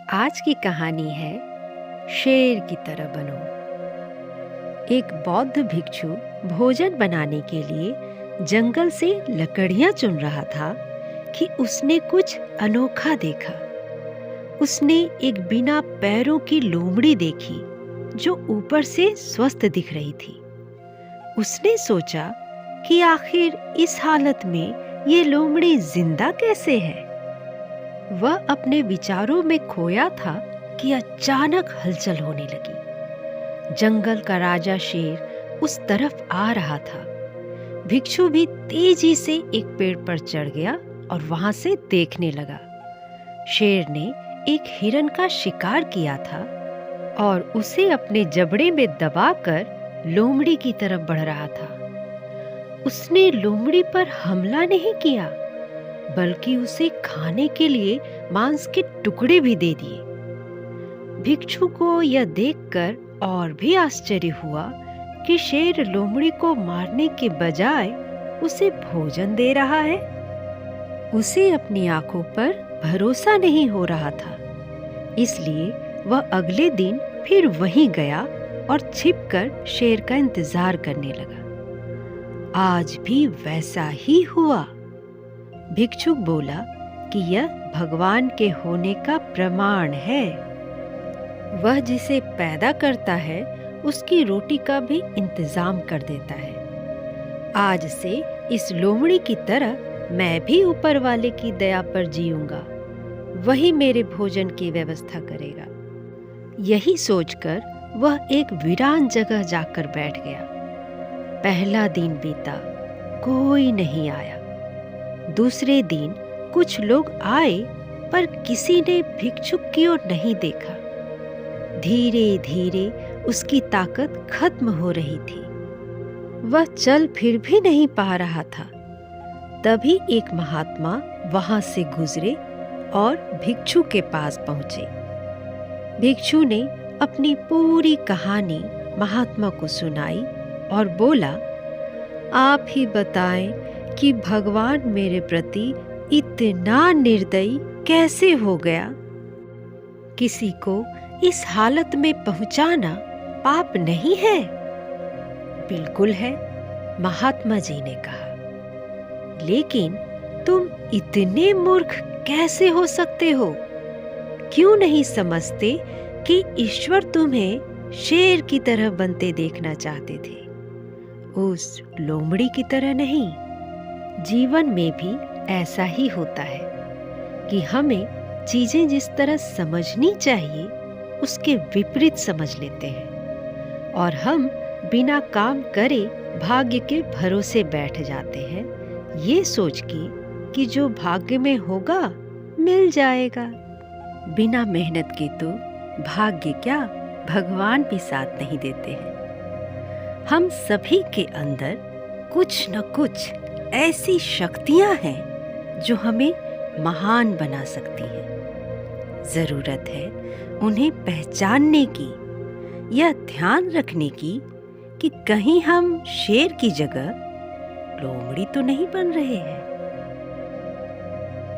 आज की कहानी है शेर की तरह बनो। एक बौद्ध भिक्षु भोजन बनाने के लिए जंगल से लकड़ियां चुन रहा था कि उसने कुछ अनोखा देखा। उसने एक बिना पैरों की लोमड़ी देखी जो ऊपर से स्वस्थ दिख रही थी। उसने सोचा कि आखिर इस हालत में ये लोमड़ी जिंदा कैसे है। वह अपने विचारों में खोया था कि अचानक हलचल होने लगी। जंगल का राजा शेर उस तरफ आ रहा था। भिक्षु भी तेजी से एक पेड़ पर चढ़ गया और वहां से देखने लगा। शेर ने एक हिरन का शिकार किया था और उसे अपने जबड़े में दबाकर लोमड़ी की तरफ बढ़ रहा था। उसने लोमड़ी पर हमला नहीं किया, बल्कि उसे खाने के लिए मांस के टुकड़े भी दे दिए। भिक्षु को यह देखकर और भी आश्चर्य हुआ कि शेर लोमड़ी को मारने के बजाय उसे भोजन दे रहा है। उसे अपनी आंखों पर भरोसा नहीं हो रहा था, इसलिए वह अगले दिन फिर वहीं गया और छिपकर शेर का इंतजार करने लगा। आज भी वैसा ही हुआ। भिक्षुक बोला कि यह भगवान के होने का प्रमाण है। वह जिसे पैदा करता है उसकी रोटी का भी इंतजाम कर देता है। आज से इस लोमड़ी की तरह मैं भी ऊपर वाले की दया पर जीऊंगा। वही मेरे भोजन की व्यवस्था करेगा। यही सोचकर वह एक वीरान जगह जाकर बैठ गया। पहला दिन बीता, कोई नहीं आया। दूसरे दिन कुछ लोग आए, पर किसी ने भिक्षुक की ओर नहीं देखा। धीरे धीरे उसकी ताकत खत्म हो रही थी। वह चल फिर भी नहीं पा रहा था। तभी एक महात्मा वहां से गुजरे और भिक्षु के पास पहुंचे। भिक्षु ने अपनी पूरी कहानी महात्मा को सुनाई और बोला, आप ही बताएं कि भगवान मेरे प्रति इतना निर्दयी कैसे हो गया। किसी को इस हालत में पहुंचाना पाप नहीं है? बिल्कुल है, महात्मा जी ने कहा। लेकिन तुम इतने मूर्ख कैसे हो सकते हो? क्यों नहीं समझते कि ईश्वर तुम्हें शेर की तरह बनते देखना चाहते थे, उस लोमड़ी की तरह नहीं। जीवन में भी ऐसा ही होता है कि हमें चीजें जिस तरह समझनी चाहिए उसके विपरीत समझ लेते हैं और हम बिना काम करे भाग्य के भरोसे बैठ जाते हैं, ये सोच के कि जो भाग्य में होगा मिल जाएगा। बिना मेहनत के तो भाग्य क्या, भगवान भी साथ नहीं देते हैं। हम सभी के अंदर कुछ न कुछ ऐसी शक्तियां हैं जो हमें महान बना सकती हैं। जरूरत है उन्हें पहचानने की, यह ध्यान रखने की कि कहीं हम शेर की जगह लोमड़ी तो नहीं बन रहे हैं।